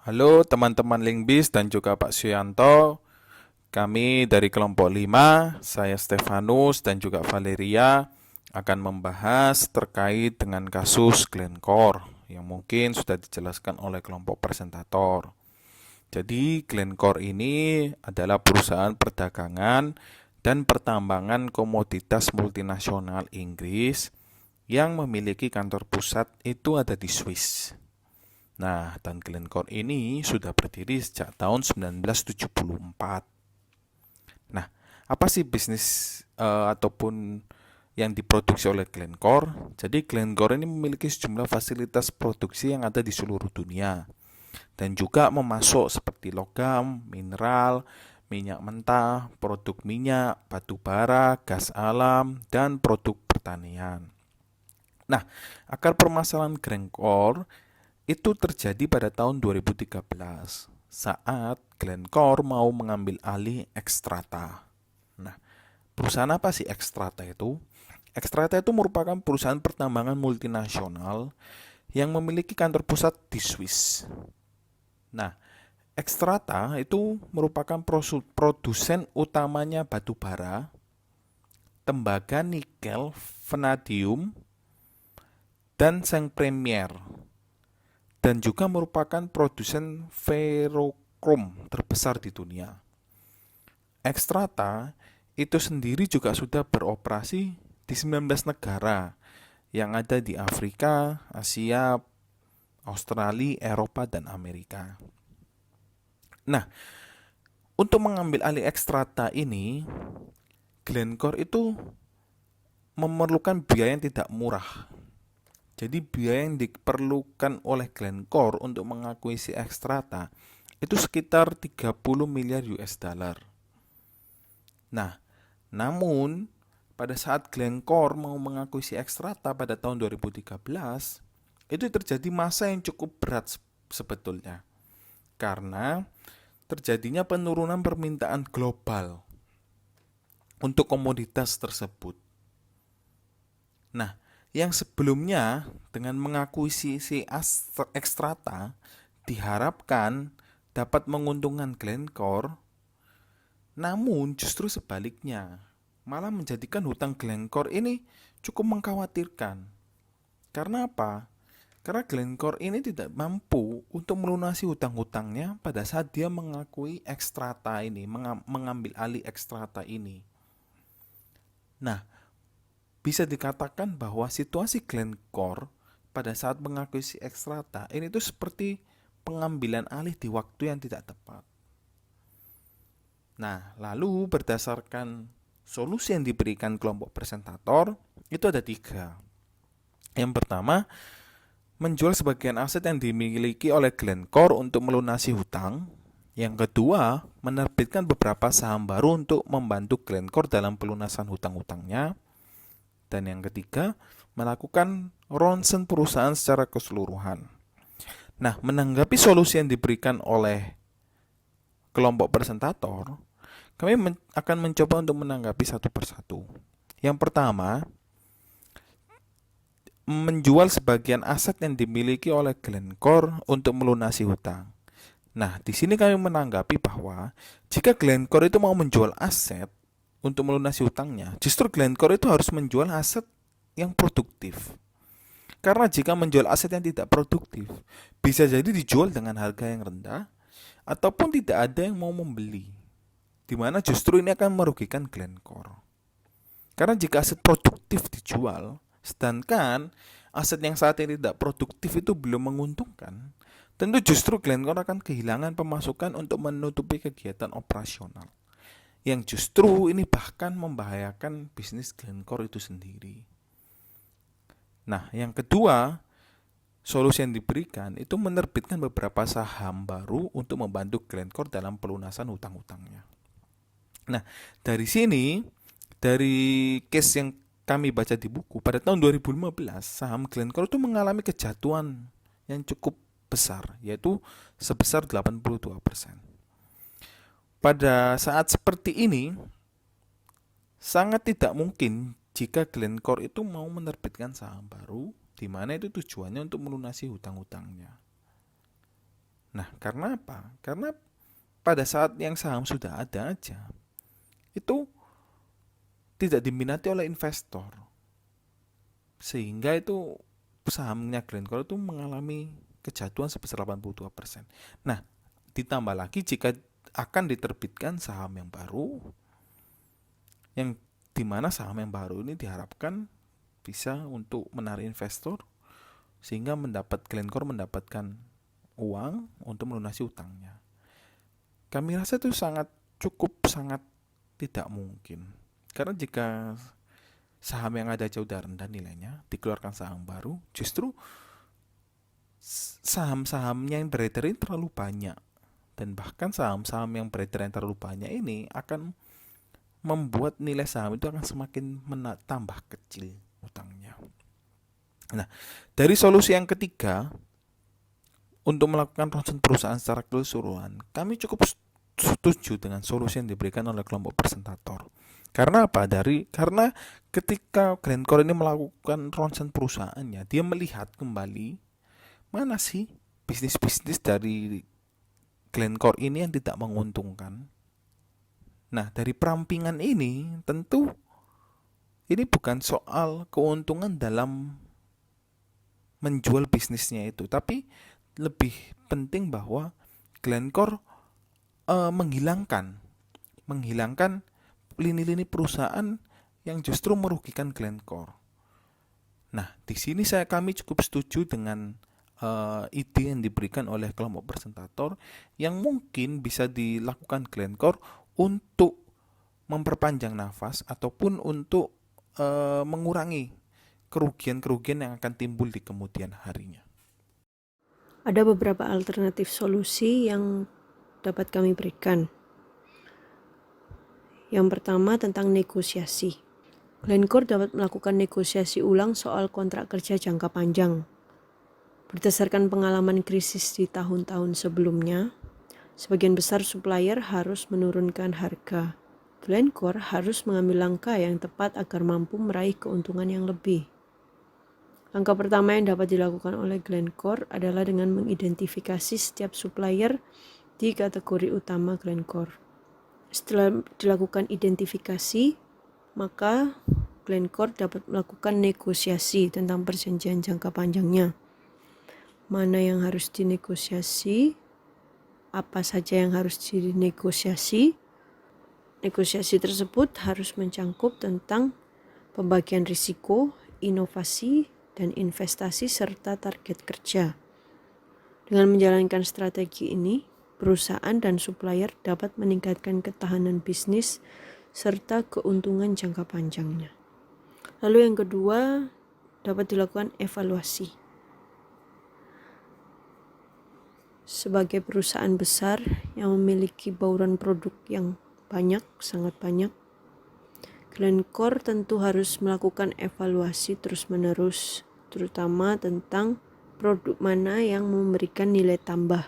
Halo teman-teman Lingbis dan juga Pak Suyanto. Kami dari kelompok 5, saya Stefanus dan juga Valeria akan membahas terkait dengan kasus Glencore yang mungkin sudah dijelaskan oleh kelompok presentator. Jadi Glencore ini adalah perusahaan perdagangan dan pertambangan komoditas multinasional Inggris yang memiliki kantor pusat itu ada di Swiss. Nah, dan Glencore ini sudah berdiri sejak tahun 1974. Nah, apa sih bisnis ataupun yang diproduksi oleh Glencore? Jadi Glencore ini memiliki sejumlah fasilitas produksi yang ada di seluruh dunia dan juga memasok seperti logam, mineral, minyak mentah, produk minyak, batu bara, gas alam, dan produk pertanian. Nah, akar permasalahan Glencore itu terjadi pada tahun 2013 saat Glencore mau mengambil alih Xstrata. Nah, perusahaan apa sih Xstrata itu? Xstrata itu merupakan perusahaan pertambangan multinasional yang memiliki kantor pusat di Swiss. Nah, Xstrata itu merupakan produsen utamanya batu bara, tembaga nikel, vanadium, dan seng premier, dan juga merupakan produsen ferrokrom terbesar di dunia. Xstrata itu sendiri juga sudah beroperasi di 19 negara yang ada di Afrika, Asia, Australia, Eropa, dan Amerika. Nah, untuk mengambil alih Xstrata ini, Glencore itu memerlukan biaya yang tidak murah. Jadi biaya yang diperlukan oleh Glencore untuk mengakuisisi Xstrata itu sekitar 30 miliar US dollar. Nah, namun pada saat Glencore mau mengakuisisi Xstrata pada tahun 2013, itu terjadi masa yang cukup berat sebetulnya. Karena terjadinya penurunan permintaan global untuk komoditas tersebut. Nah, yang sebelumnya dengan mengakuisisi Xstrata diharapkan dapat menguntungkan Glencore, namun justru sebaliknya, malah menjadikan hutang Glencore ini cukup mengkhawatirkan. Karena apa? Karena Glencore ini tidak mampu untuk melunasi hutang-hutangnya pada saat dia mengakui Xstrata ini, mengambil alih Xstrata ini. Nah, bisa dikatakan bahwa situasi Glencore pada saat mengakuisisi Xstrata ini tuh seperti pengambilan alih di waktu yang tidak tepat. Nah, lalu berdasarkan solusi yang diberikan kelompok presentator, itu ada 3. Yang pertama, menjual sebagian aset yang dimiliki oleh Glencore untuk melunasi hutang. Yang kedua, menerbitkan beberapa saham baru untuk membantu Glencore dalam pelunasan hutang-hutangnya. Dan yang ketiga, melakukan ronsen perusahaan secara keseluruhan. Nah, menanggapi solusi yang diberikan oleh kelompok presentator, kami akan mencoba untuk menanggapi satu persatu. Yang pertama, menjual sebagian aset yang dimiliki oleh Glencore untuk melunasi hutang. Nah, di sini kami menanggapi bahwa jika Glencore itu mau menjual aset untuk melunasi hutangnya, justru Glencore itu harus menjual aset yang produktif. Karena jika menjual aset yang tidak produktif, bisa jadi dijual dengan harga yang rendah ataupun tidak ada yang mau membeli. Di mana justru ini akan merugikan Glencore. Karena jika aset produktif dijual, sedangkan aset yang saat ini tidak produktif itu belum menguntungkan, tentu justru Glencore akan kehilangan pemasukan untuk menutupi kegiatan operasional. Yang justru ini bahkan membahayakan bisnis Glencore itu sendiri. Nah, yang kedua, solusi yang diberikan itu menerbitkan beberapa saham baru untuk membantu Glencore dalam pelunasan hutang-hutangnya. Nah, dari sini, dari case yang kami baca di buku, pada tahun 2015 saham Glencore itu mengalami kejatuhan yang cukup besar, yaitu sebesar 82%. Pada saat seperti ini, sangat tidak mungkin jika Glencore itu mau menerbitkan saham baru, di mana itu tujuannya untuk melunasi hutang-hutangnya. Nah, karena apa? Karena pada saat yang saham sudah ada aja, itu tidak diminati oleh investor. Sehingga itu sahamnya Glencore itu mengalami kejatuhan sebesar 82%. Nah, ditambah lagi jika akan diterbitkan saham yang baru, yang dimana saham yang baru ini diharapkan bisa untuk menarik investor sehingga Glencore mendapatkan uang untuk melunasi utangnya. Kami rasa itu sangat tidak mungkin. Karena jika saham yang ada jauh rendah nilainya dikeluarkan saham baru, justru saham-sahamnya yang beredar ini terlalu banyak, dan bahkan saham-saham yang beredar yang terlalu banyak ini akan membuat nilai saham itu akan semakin tambah kecil utangnya. Nah, dari solusi yang ketiga untuk melakukan ronsen perusahaan secara keseluruhan, kami cukup setuju dengan solusi yang diberikan oleh kelompok presentator. Karena apa? Karena ketika Glencore ini melakukan ronsen perusahaannya, dia melihat kembali mana sih bisnis-bisnis dari Glencore ini yang tidak menguntungkan. Nah, dari perampingan ini tentu ini bukan soal keuntungan dalam menjual bisnisnya itu, tapi lebih penting bahwa Glencore menghilangkan lini-lini perusahaan yang justru merugikan Glencore. Nah, di sini kami cukup setuju dengan ide yang diberikan oleh kelompok presentator yang mungkin bisa dilakukan Glencore untuk memperpanjang nafas ataupun untuk mengurangi kerugian-kerugian yang akan timbul di kemudian harinya. Ada beberapa alternatif solusi yang dapat kami berikan. Yang pertama tentang negosiasi. Glencore dapat melakukan negosiasi ulang soal kontrak kerja jangka panjang. Berdasarkan pengalaman krisis di tahun-tahun sebelumnya, sebagian besar supplier harus menurunkan harga. Glencore harus mengambil langkah yang tepat agar mampu meraih keuntungan yang lebih. Langkah pertama yang dapat dilakukan oleh Glencore adalah dengan mengidentifikasi setiap supplier di kategori utama Glencore. Setelah dilakukan identifikasi, maka Glencore dapat melakukan negosiasi tentang perjanjian jangka panjangnya. Mana yang harus dinegosiasi, apa saja yang harus dinegosiasi. Negosiasi tersebut harus mencangkup tentang pembagian risiko, inovasi, dan investasi serta target kerja. Dengan menjalankan strategi ini, perusahaan dan supplier dapat meningkatkan ketahanan bisnis serta keuntungan jangka panjangnya. Lalu yang kedua, dapat dilakukan evaluasi. Sebagai perusahaan besar yang memiliki bauran produk yang sangat banyak, Glencore tentu harus melakukan evaluasi terus-menerus, terutama tentang produk mana yang memberikan nilai tambah.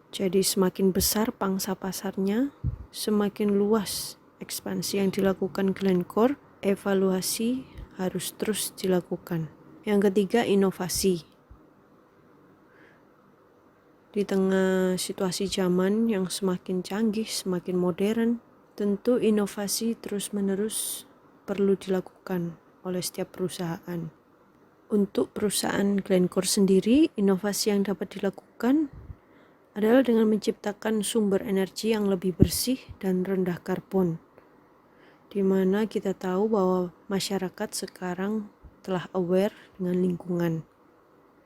Jadi semakin besar pangsa pasarnya, semakin luas ekspansi yang dilakukan Glencore, evaluasi harus terus dilakukan. Yang ketiga, inovasi. Di tengah situasi zaman yang semakin canggih, semakin modern, tentu inovasi terus-menerus perlu dilakukan oleh setiap perusahaan. Untuk perusahaan Glencore sendiri, inovasi yang dapat dilakukan adalah dengan menciptakan sumber energi yang lebih bersih dan rendah karbon, di mana kita tahu bahwa masyarakat sekarang telah aware dengan lingkungan.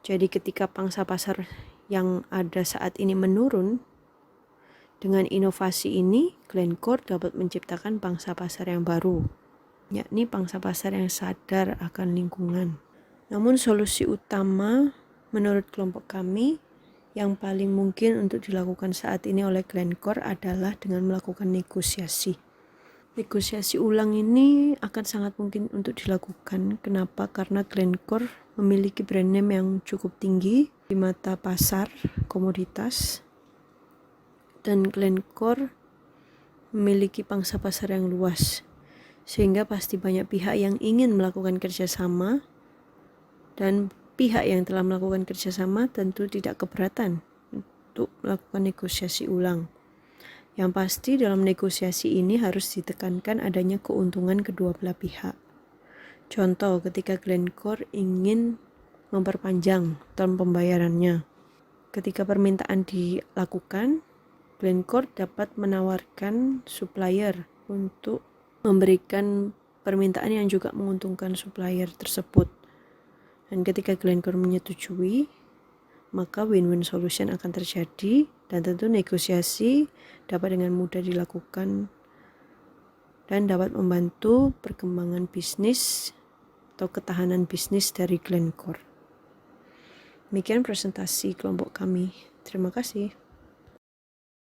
Jadi ketika pangsa pasar yang ada saat ini menurun, dengan inovasi ini Glencore dapat menciptakan pangsa pasar yang baru, yakni pangsa pasar yang sadar akan lingkungan. Namun solusi utama menurut kelompok kami yang paling mungkin untuk dilakukan saat ini oleh Glencore adalah dengan melakukan negosiasi. Negosiasi ulang ini akan sangat mungkin untuk dilakukan. Kenapa? Karena Glencore memiliki brand name yang cukup tinggi di mata pasar komoditas, dan Glencore memiliki pangsa pasar yang luas, sehingga pasti banyak pihak yang ingin melakukan kerjasama, dan pihak yang telah melakukan kerjasama tentu tidak keberatan untuk melakukan negosiasi ulang. Yang pasti dalam negosiasi ini harus ditekankan adanya keuntungan kedua belah pihak. Contoh, ketika Glencore ingin memperpanjang term pembayarannya. Ketika permintaan dilakukan, Glencore dapat menawarkan supplier untuk memberikan permintaan yang juga menguntungkan supplier tersebut. Dan ketika Glencore menyetujui, maka win-win solution akan terjadi dan tentu negosiasi dapat dengan mudah dilakukan dan dapat membantu perkembangan bisnis atau ketahanan bisnis dari Glencore. Demikian presentasi kelompok kami. Terima kasih.